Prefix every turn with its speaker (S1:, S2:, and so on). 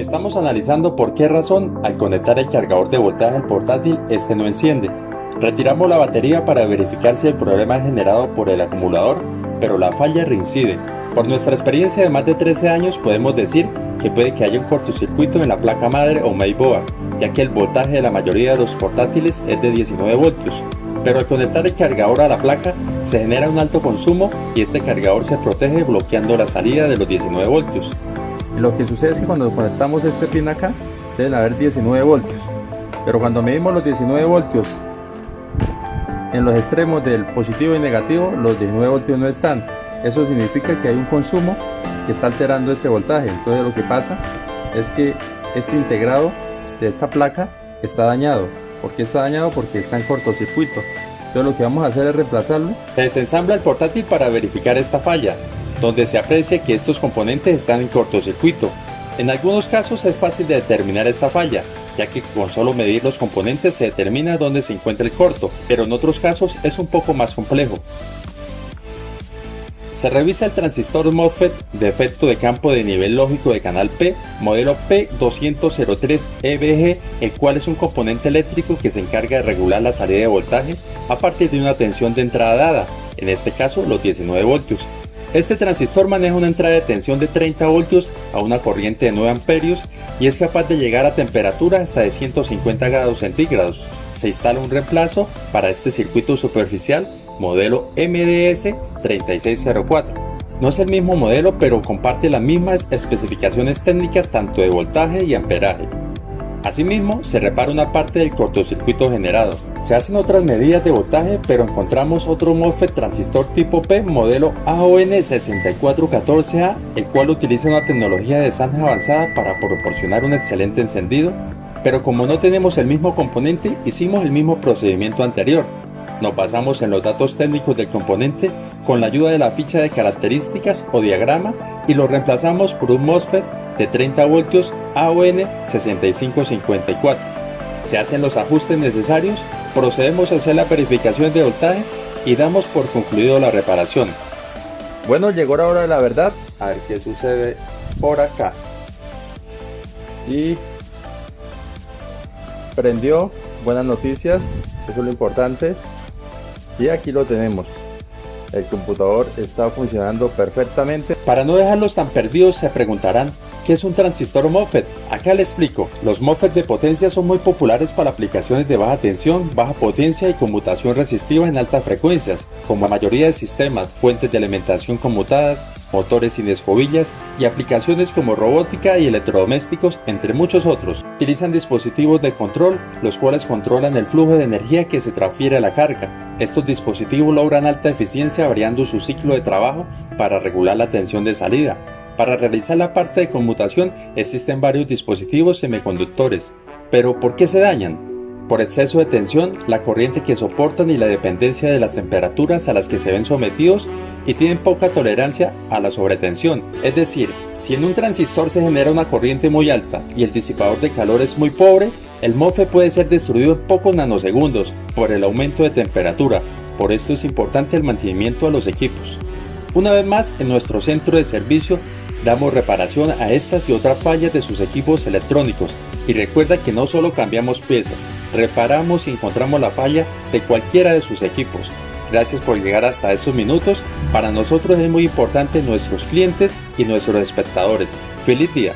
S1: Estamos analizando por qué razón al conectar el cargador de voltaje al portátil este no enciende. Retiramos la batería para verificar si el problema es generado por el acumulador, pero la falla reincide. Por nuestra experiencia de más de 13 años podemos decir que puede que haya un cortocircuito en la placa madre o mainboard, ya que el voltaje de la mayoría de los portátiles es de 19 voltios. Pero al conectar el cargador a la placa se genera un alto consumo y este cargador se protege bloqueando la salida de los 19 voltios. Lo que sucede es que cuando conectamos este pin acá deben haber 19 voltios, pero cuando medimos los 19 voltios en los extremos del positivo y negativo, los 19 voltios no están. Eso significa que hay un consumo que está alterando este voltaje. Entonces lo que pasa es que este integrado de esta placa está dañado. ¿Por qué está dañado? Porque está en cortocircuito. Entonces lo que vamos a hacer es reemplazarlo. Se desensambla el portátil para verificar esta falla, donde se aprecia que estos componentes están en cortocircuito. En algunos casos es fácil de determinar esta falla, ya que con solo medir los componentes se determina dónde se encuentra el corto, pero en otros casos es un poco más complejo. Se revisa el transistor MOSFET de efecto de campo de nivel lógico de canal P, modelo P203EBG, el cual es un componente eléctrico que se encarga de regular la salida de voltaje a partir de una tensión de entrada dada, en este caso los 19 voltios. Este transistor maneja una entrada de tensión de 30 voltios a una corriente de 9 amperios y es capaz de llegar a temperatura hasta de 150 grados centígrados. Se instala un reemplazo para este circuito superficial modelo MDS3604. No es el mismo modelo, pero comparte las mismas especificaciones técnicas tanto de voltaje y amperaje. Asimismo, se repara una parte del cortocircuito generado. Se hacen otras medidas de voltaje, pero encontramos otro MOSFET transistor tipo P modelo AON6414A, el cual utiliza una tecnología de zanja avanzada para proporcionar un excelente encendido, pero como no tenemos el mismo componente, hicimos el mismo procedimiento anterior. Nos basamos en los datos técnicos del componente con la ayuda de la ficha de características o diagrama y lo reemplazamos por un MOSFET de 30 voltios AON6554. Se hacen los ajustes necesarios, procedemos a hacer la verificación de voltaje y damos por concluido la reparación. Bueno, llegó la hora de la verdad. A ver qué sucede por acá. Y prendió. Buenas noticias, eso es lo importante. Y aquí lo tenemos. El computador está funcionando perfectamente. Para no dejarlos tan perdidos se preguntarán, ¿qué es un transistor MOSFET? Acá les explico. Los MOSFET de potencia son muy populares para aplicaciones de baja tensión, baja potencia y conmutación resistiva en altas frecuencias, como la mayoría de sistemas, fuentes de alimentación conmutadas, motores sin escobillas y aplicaciones como robótica y electrodomésticos, entre muchos otros. Utilizan dispositivos de control, los cuales controlan el flujo de energía que se transfiere a la carga. Estos dispositivos logran alta eficiencia variando su ciclo de trabajo para regular la tensión de salida. Para realizar la parte de conmutación existen varios dispositivos semiconductores. ¿Pero por qué se dañan? Por exceso de tensión, la corriente que soportan y la dependencia de las temperaturas a las que se ven sometidos y tienen poca tolerancia a la sobretensión. Es decir, si en un transistor se genera una corriente muy alta y el disipador de calor es muy pobre, el MOSFET puede ser destruido en pocos nanosegundos por el aumento de temperatura. Por esto es importante el mantenimiento a los equipos. Una vez más, en nuestro centro de servicio damos reparación a estas y otras fallas de sus equipos electrónicos. Y recuerda que no solo cambiamos piezas, reparamos y encontramos la falla de cualquiera de sus equipos. Gracias por llegar hasta estos minutos. Para nosotros es muy importante nuestros clientes y nuestros espectadores. ¡Feliz día!